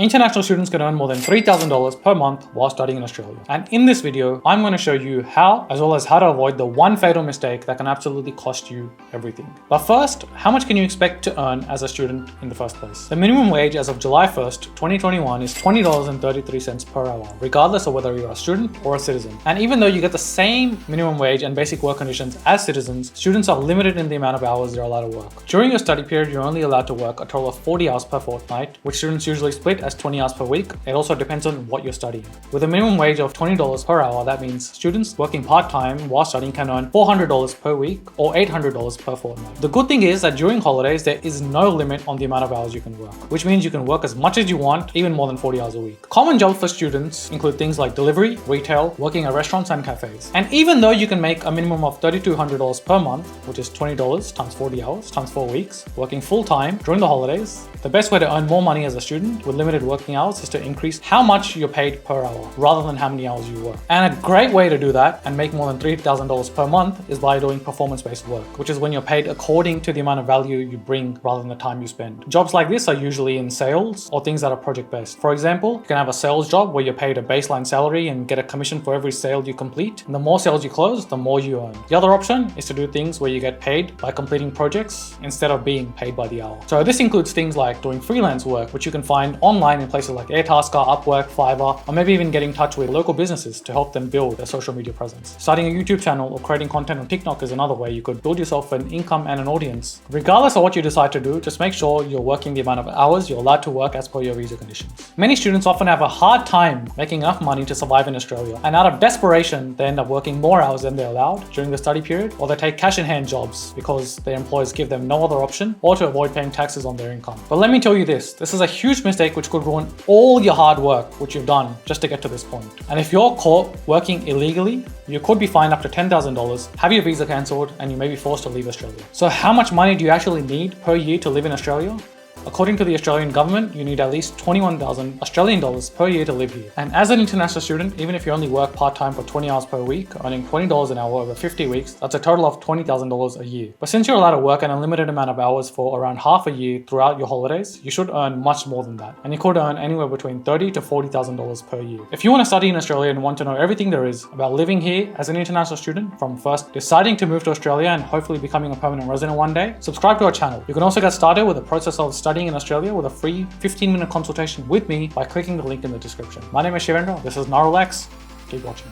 International students can earn more than $3,000 per month while studying in Australia. And in this video, I'm going to show you how, as well as how to avoid the one fatal mistake that can absolutely cost you everything. But first, how much can you expect to earn as a student in the first place? The minimum wage as of July 1st, 2021 is $20.33 per hour, regardless of whether you're a student or a citizen. And even though you get the same minimum wage and basic work conditions as citizens, students are limited in the amount of hours they're allowed to work. During your study period, you're only allowed to work a total of 40 hours per fortnight, which students usually split as 20 hours per week. It also depends on what you're studying. With a minimum wage of $20 per hour, that means students working part-time while studying can earn $400 per week or $800 per fortnight. The good thing is that during holidays, there is no limit on the amount of hours you can work, which means you can work as much as you want, even more than 40 hours a week. Common jobs for students include things like delivery, retail, working at restaurants and cafes. And even though you can make a minimum of $3,200 per month, which is $20 times 40 hours times 4 weeks, working full-time during the holidays, the best way to earn more money as a student with limited working hours is to increase how much you're paid per hour rather than how many hours you work. And a great way to do that and make more than $3,000 per month is by doing performance-based work, which is when you're paid according to the amount of value you bring rather than the time you spend. Jobs like this are usually in sales or things that are project-based. For example, you can have a sales job where you're paid a baseline salary and get a commission for every sale you complete. And the more sales you close, the more you earn. The other option is to do things where you get paid by completing projects instead of being paid by the hour. So this includes things like doing freelance work, which you can find online in places like Airtasker, Upwork, Fiverr, or maybe even getting in touch with local businesses to help them build their social media presence. Starting a YouTube channel or creating content on TikTok is another way you could build yourself an income and an audience. Regardless of what you decide to do, just make sure you're working the amount of hours you're allowed to work as per your visa conditions. Many students often have a hard time making enough money to survive in Australia, and out of desperation, they end up working more hours than they're allowed during the study period, or they take cash-in-hand jobs because their employers give them no other option, or to avoid paying taxes on their income. But let me tell you this is a huge mistake which could ruin all your hard work which you've done just to get to this point. And if you're caught working illegally, you could be fined up to $10,000, have your visa cancelled, and you may be forced to leave Australia. So how much money do you actually need per year to live in Australia? According to the Australian government, you need at least 21,000 Australian dollars per year to live here. And as an international student, even if you only work part-time for 20 hours per week, earning $20 an hour over 50 weeks, that's a total of $20,000 a year. But since you're allowed to work an unlimited amount of hours for around half a year throughout your holidays, you should earn much more than that. And you could earn anywhere between $30,000 to $40,000 per year. If you want to study in Australia and want to know everything there is about living here as an international student, from first deciding to move to Australia and hopefully becoming a permanent resident one day, subscribe to our channel. You can also get started with the process of studying in Australia with a free 15-minute consultation with me by clicking the link in the description. My name is Shivendra. This is Narolax. Keep watching.